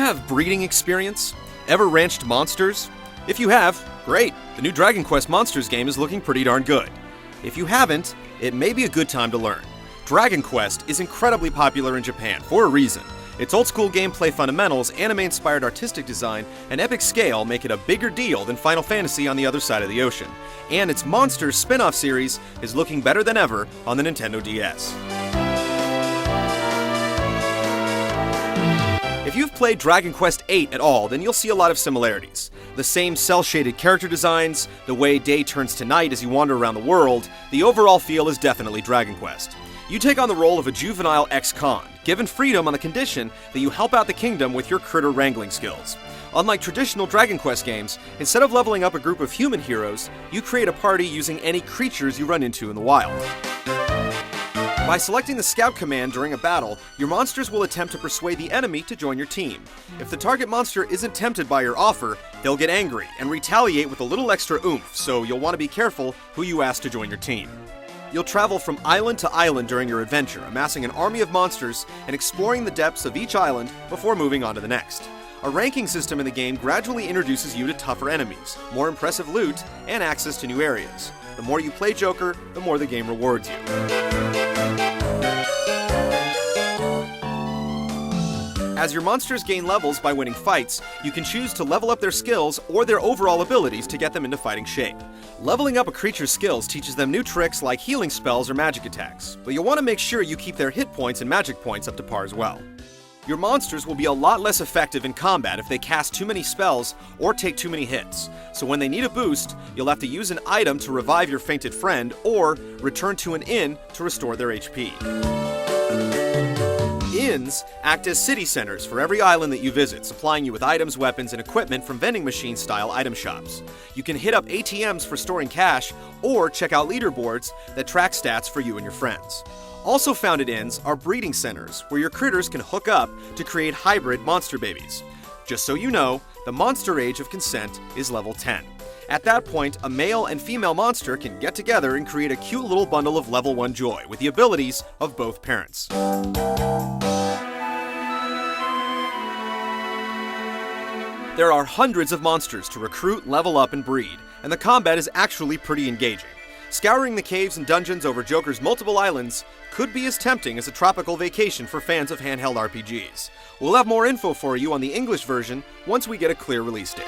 have breeding experience? Ever ranched monsters? If you have, great! The new Dragon Quest Monsters game is looking pretty darn good. If you haven't, it may be a good time to learn. Dragon Quest is incredibly popular in Japan for a reason. Its old-school gameplay fundamentals, anime-inspired artistic design, and epic scale make it a bigger deal than Final Fantasy on the other side of the ocean. And its Monsters spin-off series is looking better than ever on the Nintendo DS. If you've played Dragon Quest VIII at all, then you'll see a lot of similarities. The same cel-shaded character designs, the way day turns to night as you wander around the world, the overall feel is definitely Dragon Quest. You take on the role of a juvenile ex-con, given freedom on the condition that you help out the kingdom with your critter wrangling skills. Unlike traditional Dragon Quest games, instead of leveling up a group of human heroes, you create a party using any creatures you run into in the wild. By selecting the Scout command during a battle, your monsters will attempt to persuade the enemy to join your team. If the target monster isn't tempted by your offer, they'll get angry and retaliate with a little extra oomph, so you'll want to be careful who you ask to join your team. You'll travel from island to island during your adventure, amassing an army of monsters and exploring the depths of each island before moving on to the next. A ranking system in the game gradually introduces you to tougher enemies, more impressive loot, and access to new areas. The more you play Joker, the more the game rewards you. As your monsters gain levels by winning fights, you can choose to level up their skills or their overall abilities to get them into fighting shape. Leveling up a creature's skills teaches them new tricks like healing spells or magic attacks, but you'll want to make sure you keep their hit points and magic points up to par as well. Your monsters will be a lot less effective in combat if they cast too many spells or take too many hits, so when they need a boost, you'll have to use an item to revive your fainted friend or return to an inn to restore their HP. Inns act as city centers for every island that you visit, supplying you with items, weapons, and equipment from vending machine-style item shops. You can hit up ATMs for storing cash, or check out leaderboards that track stats for you and your friends. Also found at inns are breeding centers, where your critters can hook up to create hybrid monster babies. Just so you know, the monster age of consent is level 10. At that point, a male and female monster can get together and create a cute little bundle of level 1 joy with the abilities of both parents. There are hundreds of monsters to recruit, level up, and breed, and the combat is actually pretty engaging. Scouring the caves and dungeons over Joker's multiple islands could be as tempting as a tropical vacation for fans of handheld RPGs. We'll have more info for you on the English version once we get a clear release date.